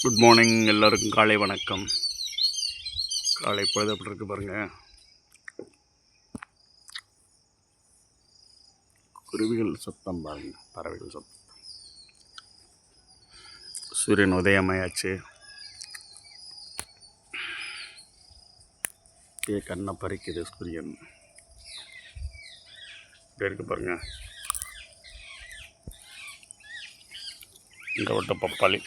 Good morning எல்லோருக்கும் காலை வணக்கம். காலை பொழுது அப்படி இருக்கு பாருங்கள். குருவிகள் சத்தம் பாருங்க, பறவைகள் சத்தம். சூரியன் உதயமாயாச்சு. கண்ணை பறிக்குது சூரியன். இப்படி இருக்கு பாருங்க. இங்கே விட்ட பப்பாளி.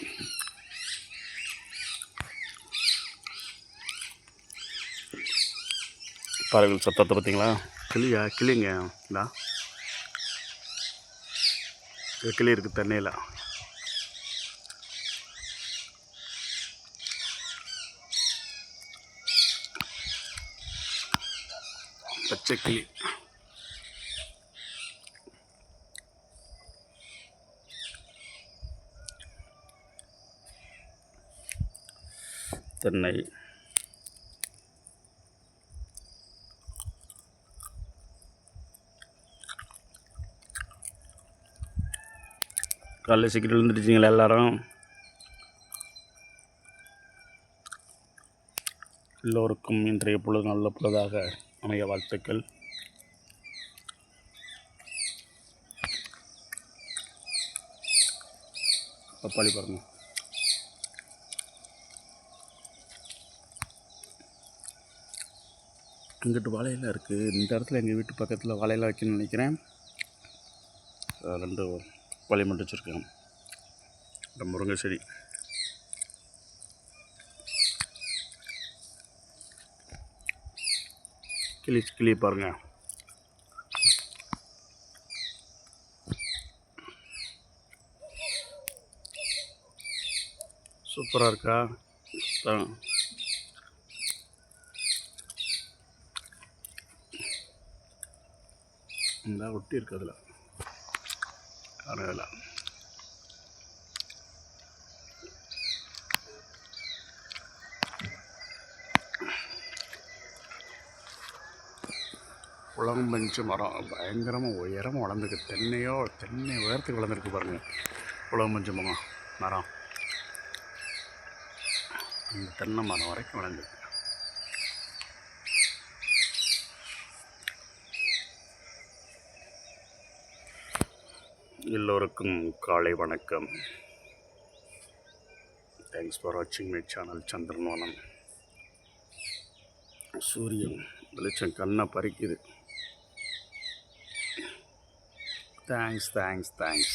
பறவைகள் சத்தத்தை பார்த்தீங்களா? கிளிங்க இந்தா கிளி இருக்குது தண்ணியில். பச்சை கிளி. தென்னை. காலையில் சீக்கிரம் எழுந்துருச்சிங்களா எல்லோரும்? எல்லோருக்கும் இன்றைய பொழுது நல்ல பொழுதாக அமைய வாழ்த்துக்கள். பப்பாளி பாருங்க. இங்கிட்டு வாழையில இருக்குது. இந்த இடத்துல எங்கள் வீட்டு பக்கத்தில் வாழையில வைக்கணும்னு நினைக்கிறேன். 2 பப்பாளி மட்டும் வச்சுருக்கேன். இந்த முருங்கை செடி. கிளி பாருங்க. சூப்பராக இருக்கா? இந்த ஒட்டி இருக்கு அதில் அதில் புலம்பஞ்சு மரம் பயங்கரமாக உயரமாக வளர்ந்துருக்கு. தென்னை உயரத்துக்கு வளர்ந்துருக்கு பாருங்கள். புலம்பஞ்சு மரம் அந்த தென்னை மரம் வரைக்கும் வளர்ந்துருக்கு. எல்லோருக்கும் காலை வணக்கம். தேங்க்ஸ் ஃபார் வாட்சிங் மை சேனல் சந்திரன்வனம். சூரியன் வெளிச்சம் கண்ணை பறிக்குது. தேங்க்ஸ்.